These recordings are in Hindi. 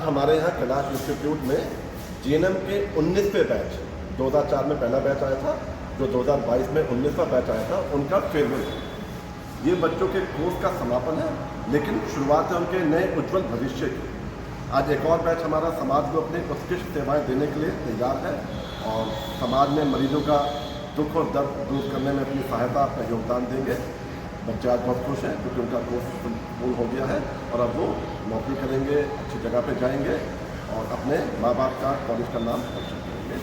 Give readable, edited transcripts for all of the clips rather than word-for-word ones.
हमारे यहाँ कैलाश इंस्टीट्यूट में जीएनएम के 19वें बैच, 2004 में पहला बैच आया था, जो 2022 में 19वां बैच आया था, उनका फेयरवेल है। ये बच्चों के कोर्स का समापन है, लेकिन शुरुआत है उनके नए उज्ज्वल भविष्य की। आज एक और बैच हमारा समाज को अपनी उत्कृष्ट सेवाएं देने के लिए तैयार है और समाज में मरीजों का दुख और दर्द दूर करने में अपनी सहायता, अपना योगदान देंगे। बच्चे आज बहुत खुश हैं क्योंकि उनका कोर्स पूर्ण हो गया है और अब वो नौकरी करेंगे, अच्छी जगह पे जाएंगे और अपने माँ बाप का, कॉलेज का नाम रोशन करेंगे।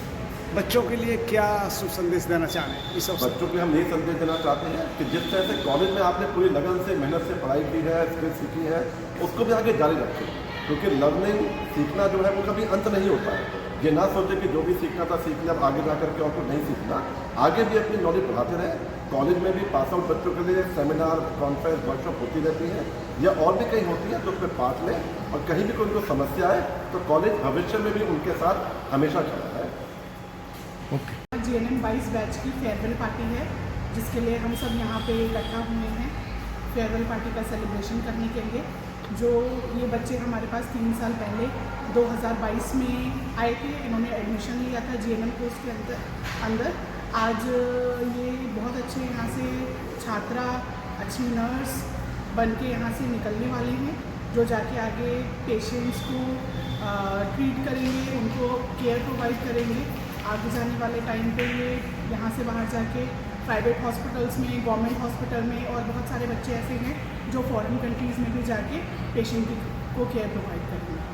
बच्चों के लिए क्या शुभ संदेश देना चाह रहे हैं इस अवसर? बच्चों को हम यही संदेश देना चाहते हैं कि जिस तरह से कॉलेज में आपने पूरी लगन से, मेहनत से पढ़ाई की है, स्किल सीखी है, उसको भी आगे जारी रखें, क्योंकि लर्निंग, सीखना जो है वो कभी अंत नहीं होता है। ये ना सोचे कि जो भी सीखना था सीख लिया, अब आगे जा करके और कुछ नहीं सीखना। आगे भी अपनी नॉलेज बढ़ाते रहें। कॉलेज में भी पास आउट बच्चों के लिए सेमिनार, कॉन्फ्रेंस, वर्कशॉप होती रहती है या और भी कहीं होती है, तो उसमें पार्ट लें और कहीं भी कोई उनको समस्या आए तो कॉलेज भविष्य में भी उनके साथ हमेशा खड़ा है। जीएनएम 22 बैच की फेयरवेल पार्टी है, जिसके लिए हम सब यहाँ पे इकट्ठा हुए हैं फेयरवेल पार्टी का सेलिब्रेशन करने के लिए। जो ये बच्चे हमारे पास 3 साल पहले 2022 में आए थे, इन्होंने एडमिशन लिया था जीएनएम कोर्स के अंदर। आज ये बहुत अच्छे यहाँ से छात्रा, अच्छी नर्स बन के यहाँ से निकलने वाले हैं, जो जाके आगे पेशेंट्स को ट्रीट करेंगे, उनको केयर प्रोवाइड करेंगे। आगे जाने वाले टाइम पे ये यहाँ से बाहर जाके प्राइवेट हॉस्पिटल्स में, गवर्नमेंट हॉस्पिटल में, और बहुत सारे बच्चे ऐसे हैं जो फॉरेन कंट्रीज़ में भी जाके पेशेंट को केयर प्रोवाइड करेंगे।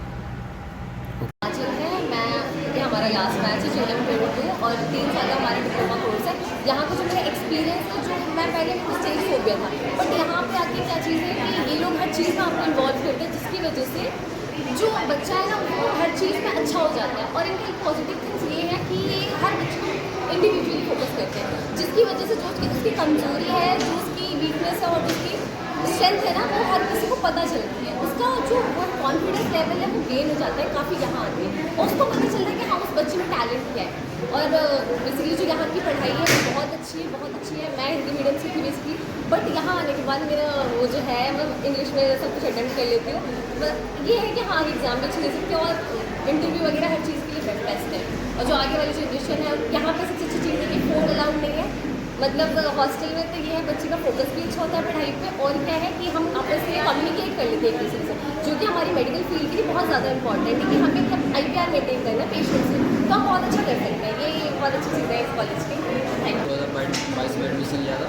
ये हमारा लास्ट बैच है जीएनएम 22 और 3 साल का हमारा डिप्लोमा कोर्स है। यहाँ का जो मेरा एक्सपीरियंस है, जो मैं पहले मेरे को स्टेज फोबिया था, बट यहाँ पे आके क्या चीज़ है कि ये लोग हर चीज़ में आपको इन्वॉल्व करते हैं, जिसकी वजह से जो बच्चा है ना वो हर चीज़ में अच्छा हो जाता है। और इनकी पॉजिटिव थिंग्स ये है कि ये हर बच्चे को इंडिविजुअली फोकस करते हैं, जिसकी वजह से जो उसकी कमजोरी है, जो उसकी वीकनेस है और उसकी स्ट्रेंथ है ना, वो हर किसी को पता चलती है। उसका जो वो कॉन्फिडेंस लेवल है वो गेन हो जाता है काफ़ी यहाँ आके, और उसको पता चलता है कि हाँ उस बच्चे में टैलेंट क्या है। और बेसिकली जो यहाँ की पढ़ाई है वो बहुत अच्छी है, बहुत अच्छी है। मैं हिंदी मीडियम से थी बेसिकली, बट यहाँ आने के बाद मेरा वो जो है मैं इंग्लिश में सब कुछ अटेंड कर लेती हूँ। ये है कि हाँ एग्जाम भी अच्छे दे सकते हो और इंटरव्यू वगैरह हर चीज़ के लिए बेस्ट है। और जो आगे वाली जनरेशन है, यहाँ पर सबसे अच्छी चीज़ है कि फ़ोन अलाउड नहीं है। मतलब हॉस्टल में तो ये है बच्चे का फोकस भी अच्छा होता है पढ़ाई पे, और क्या है कि हम आपस में कम्युनिकेट कर लेते हैं एक दूसरे से, जो कि हमारी मेडिकल फील्ड के लिए बहुत ज़्यादा इंपॉर्टेंट है कि हमें मतलब IPR मेंटेन करना है पेशेंट से, तो हम बहुत अच्छा कर सकते हैं। ये बहुत अच्छी चीज़ है इस कॉलेज की। 2022 में एडमिशन लिया था।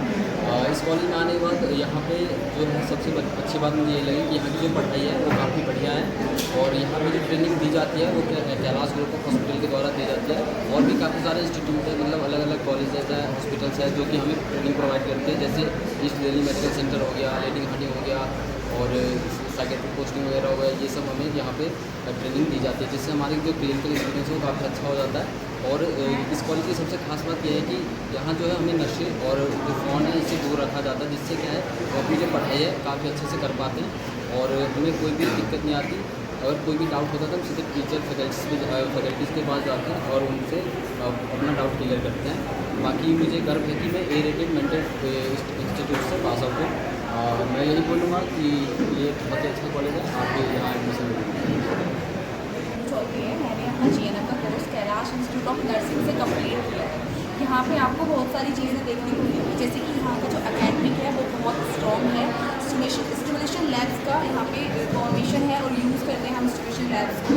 इस कॉलेज में आने के बाद यहाँ पे जो है सबसे अच्छी बात मुझे ये लगी कि यहाँ की जो पढ़ाई है वो काफ़ी बढ़िया है, और यहाँ पे जो ट्रेनिंग दी जाती है वो कैलाश ग्रुप ऑफ हॉस्पिटल के द्वारा दी जाती है। और भी काफ़ी सारे इंस्टीट्यूट है, मतलब अलग अलग कॉलेजेस है, हॉस्पिटल्स है, जो कि हमें ट्रेनिंग प्रोवाइड करते हैं। जैसे ईस्ट दिल्ली मेडिकल सेंटर हो गया, लेडी हार्टिंग हो गया, और साइकेट्रिक पोस्टिंग वगैरह हो गया, ये सब हमें यहाँ पे ट्रेनिंग दी जाती है, जिससे हमारी जो क्लिनिकल एक्सपीरियंस है वो काफ़ी अच्छा हो जाता है। और इस कॉलेज की सबसे खास बात यह है कि यहाँ जो है हमें नशे और जो फ़ोन है इससे दूर रखा जाता है, जिससे क्या है वो अपनी जो पढ़ाई है काफ़ी अच्छे से कर पाते हैं और हमें कोई भी दिक्कत नहीं आती। अगर कोई भी डाउट होता है तो हम सीधे टीचर फैकल्टीज़ के पास जाते हैं और उनसे अपना डाउट क्लियर करते हैं। बाकी मुझे गर्व है कि मैं A रेटेड मेंटल इंस्टीट्यूट से पास आउट हूँ। मैं यही बोलूँगा कि ये बहुत ही अच्छा कॉलेज है, आप भी यहाँ एडमिशन लें। मैंने यहाँ जीएनएम का course Kailash institute of nursing से कंप्लीट किया है। यहाँ पे आपको बहुत सारी चीज़ें देखने को मिलेंगी, जैसे कि यहाँ का जो एकेडमिक है वो बहुत स्ट्रॉन्ग है। स्टिमुलेशन लैब्स का यहाँ पे फॉर्मेशन है और यूज़ करते हैं हम स्टिमुलेशन लैब्स को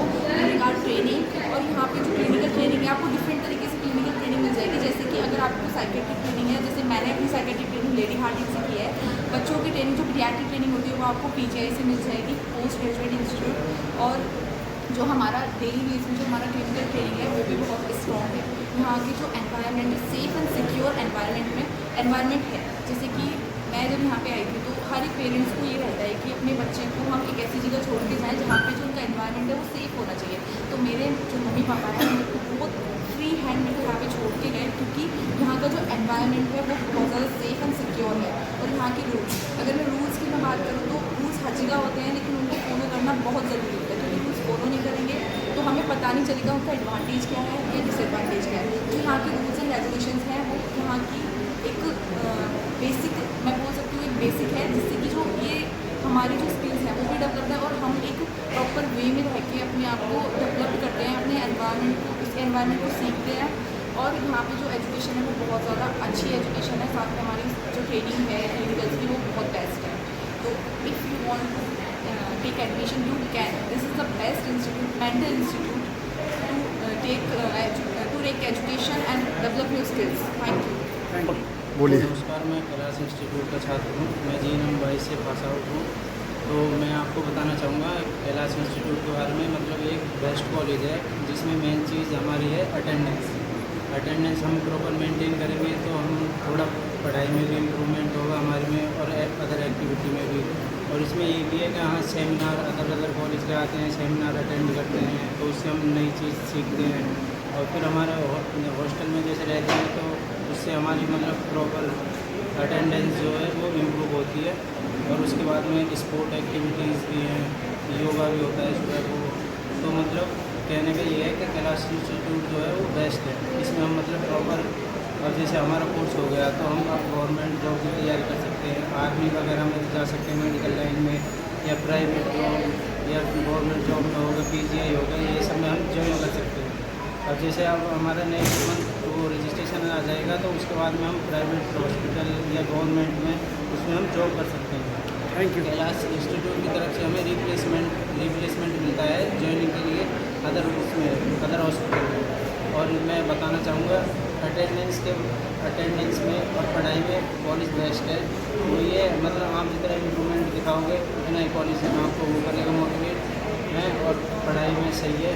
रिगार्ड ट्रेनिंग। और यहाँ पे जो क्लिनिकल ट्रेनिंग है आपको डिफरेंट तरीके से क्लिनिकल ट्रेनिंग मिल जाएगी, जैसे कि अगर आपको साइकेट्रिक ट्रेनिंग है, जैसे मैंने अपनी साइकेट्रिक ट्रेनिंग लेडी हार्टिंग से की है। बच्चों की ट्रेनिंग जो पीडियाट्रिक ट्रेनिंग होती है वो आपको PGI से मिल जाएगी, पोस्ट ग्रेजुएट इंस्टीट्यूट। और जो हमारा डेली बेस में जो हमारा क्लिनिकल ट्रेनिंग है वो भी बहुत स्ट्रॉन्ग है। यहाँ की जो एनवायरनमेंट है, सेफ़ एंड सिक्योर एनवायरनमेंट है। जैसे कि मैं जब यहाँ पे आई थी तो हर एक पेरेंट्स को ये रहता है कि अपने बच्चे को हम एक ऐसी जगह छोड़ के जाएँ जहाँ पे जो उनका एनवायरनमेंट है वो सेफ़ होना चाहिए। तो मेरे जो मम्मी पापा हैं उनको बहुत फ्री हैंड मेरे को यहाँ पे छोड़ के गए, क्योंकि यहाँ का जो एनवायरनमेंट है वो बहुत ज़्यादा सेफ़ एंड सिक्योर है। और यहाँ के रूल्स, अगर मैं रूल्स की मैं बात करूँ तो रूल्स हर जगह होते हैं, लेकिन उनको फॉलो करना बहुत ज़रूरी होता है। क्योंकि रूल्स फॉलो नहीं करेंगे तो हमें पता नहीं चलेगा उनका एडवांटेज क्या है या डिसएडवांटेज क्या है। तो यहाँ के रूल्स एंड रेगुलेशंस हैं वो यहाँ की एक बेसिक, मैं बोल सकती हूँ एक बेसिक है, जिससे कि जो ये हमारी जो स्किल्स हैं वो भी डेवलप है और हम एक प्रॉपर वे जर्नी में रह के अपने आप को डेवलप करते हैं, अपने एनवायरनमेंट को, इस एनवायरनमेंट को सीखते हैं। और यहाँ पे जो एजुकेशन है वो बहुत ज़्यादा अच्छी एजुकेशन है, साथ में हमारी जो ट्रेनिंग है क्लिनिकल्स की वो बहुत बेस्ट है। तो if you want to take admission you can, this is the best institute, mental institute to take education and develop your skills. Thank you. Thank you. बोलिए। नमस्कार, मैं कैलाश इंस्टीट्यूट का छात्र हूँ। मैं GNM 22 से पास आउट हूँ। तो मैं आपको बताना चाहूँगा कैलाश इंस्टीट्यूट के बारे में। मतलब एक बेस्ट कॉलेज है जिसमें मेन चीज़ हमारी है अटेंडेंस हम प्रॉपर मेंटेन करेंगे तो हम थोड़ा पढ़ाई में भी इम्प्रूवमेंट होगा हमारे में और अदर एक्टिविटी में भी। और इसमें ये भी है कि हाँ सेमिनार अदर कॉलेज के आते हैं, सेमिनार अटेंड करते हैं तो उससे हम नई चीज़ सीखते हैं। और फिर हमारे हॉस्टल में जैसे रहते हैं तो उससे हमारी मतलब प्रॉपर अटेंडेंस जो है वो इम्प्रूव होती है। और उसके बाद में स्पोर्ट एक्टिविटीज़ भी हैं, योगा भी होता है सुबह को। तो मतलब कहने का ये है कि कैलाश इंस्टीट्यूट जो है वो बेस्ट है। इसमें हम मतलब प्रॉपर, और जैसे हमारा कोर्स हो गया तो हम अब गवर्नमेंट जॉब की तैयारी कर सकते हैं, आर्मी वगैरह में जा सकते हैं, मेडिकल लाइन में या प्राइवेट जॉब या गवर्नमेंट जॉब में होगा, PGI होगा, ये सब में हम ज्वाइन कर सकते हैं। अब जैसे अब हमारा नेक्स्ट मंथ वो रजिस्ट्रेशन आ जाएगा तो उसके बाद में हम प्राइवेट हॉस्पिटल या गवर्नमेंट में उसमें हम जॉब कर सकते हैं। Thank you. कैलाश इंस्टीट्यूट की तरफ से हमें रिप्लेसमेंट मिलता है ज्वाइनिंग के लिए अदर हॉस्पिटल में। और मैं बताना चाहूँगा अटेंडेंस में और पढ़ाई में कॉलेज बेस्ट है। तो ये मतलब आप जितना इम्प्रूवमेंट दिखाओगे उतना ही कॉलेज आपको वो करेगा मोटिवेट है और पढ़ाई में सही है।